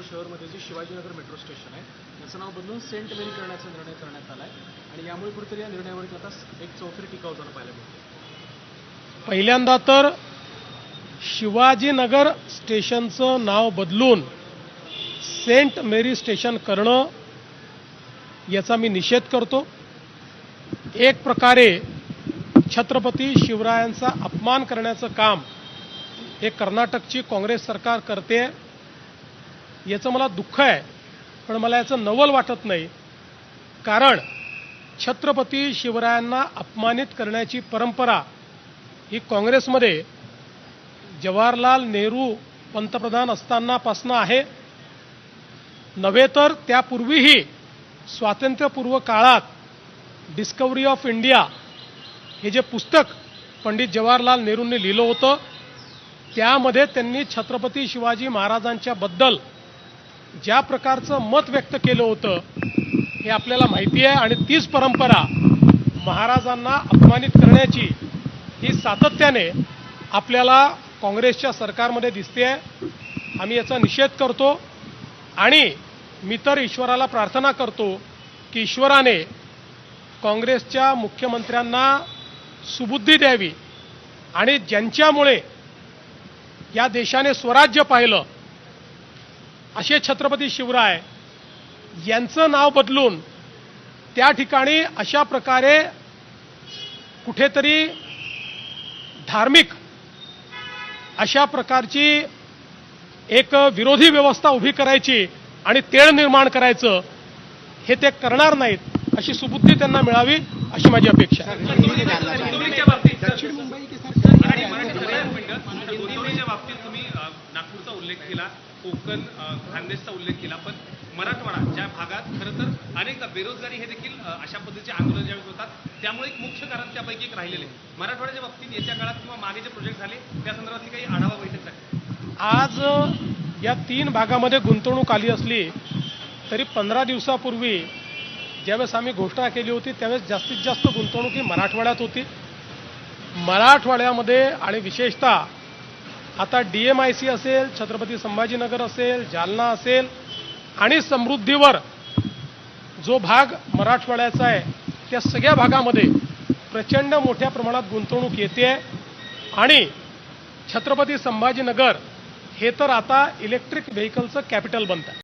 शहरमध्ये जे Shivajinagar metro station आहे त्याचं नाव बदलून सेंट मेरी करण्याचा निर्णय करण्यात आला आहे आणि यामुळे कुठेतरी या निर्णयावरती आता एक चौफेर टीका होताना पाहायला मिळते। पहिल्यांदा तर शिवाजीनगर स्टेशनचं नाव बदलून सेंट मेरी स्टेशन करणं याचा मी निषेध करतो। एक प्रकारे छत्रपती शिवरायांचा अपमान करण्याचं काम हे कर्नाटकची काँग्रेस सरकार करते, याचं मला दुःख आहे, पण मला याचं नवल वाटत नाही। कारण छत्रपती शिवरायांना अपमानित करण्याची परंपरा ही काँग्रेसमध्ये जवाहरलाल नेहरू पंतप्रधान असतानापासून आहे, नव्हे तर त्यापूर्वीही स्वातंत्र्यपूर्व काळात डिस्कवरी ऑफ इंडिया हे जे पुस्तक पंडित जवाहरलाल नेहरूंनी लिहिलं होतं त्यामध्ये त्यांनी छत्रपती शिवाजी महाराजांच्या बद्दल ज्या प्रकारचं मत व्यक्त केलं होतं हे आपल्याला माहिती आहे। आणि तीच परंपरा महाराजांना अपमानित करण्याची ही सातत्याने आपल्याला काँग्रेसच्या सरकारमध्ये दिसते आहे। आम्ही याचा निषेध करतो आणि मी तर ईश्वराला प्रार्थना करतो की ईश्वराने काँग्रेसच्या मुख्यमंत्र्यांना सुबुद्धी द्यावी आणि ज्यांच्यामुळे या देशाने स्वराज्य पाहिलं असे छत्रपती शिवराय यांचं नाव बदलून त्या ठिकाणी अशा प्रकारे कुठेतरी धार्मिक अशा प्रकारची एक विरोधी व्यवस्था उभी करायची आणि तेढ निर्माण करायचं हे ते करणार नाहीत अशी सुबुद्धी त्यांना मिळावी अशी माझी अपेक्षा आहे। गोंदवलीच्या बाबतीत तुम्ही नागपूरचा उल्लेख केला, कोकण खानदेशचा उल्लेख केला, पण मराठवाडा ज्या भागात खरं तर अनेकदा बेरोजगारी हे देखील अशा पद्धतीचे आंदोलन ज्यावेळी होतात त्यामुळे एक मुख्य कारण त्यापैकी एक राहिलेले मराठवाड्याच्या बाबतीत येत्या काळात किंवा मागे जे प्रोजेक्ट झाले त्या संदर्भातली काही आढावा बैठक झाली। आज या 3 भागामध्ये गुंतवणूक आली असली तरी 15 दिवसापूर्वी ज्यावेळेस आम्ही घोषणा केली होती त्यावेळेस जास्तीत जास्त गुंतवणूक ही मराठवाड्यात होती। मराठवाड्यामध्ये आणि विशेषतः आता DMIC असेल, छत्रपती संभाजीनगर असेल, जालना असेल आणि समृद्धीवर जो भाग मराठवाड्याचा आहे त्या सगळ्या भागामध्ये प्रचंड मोठ्या प्रमाणात गुंतवणूक येते आणि छत्रपती संभाजीनगर हे तर आता इलेक्ट्रिक व्हेकलचं कॅपिटल बनतं।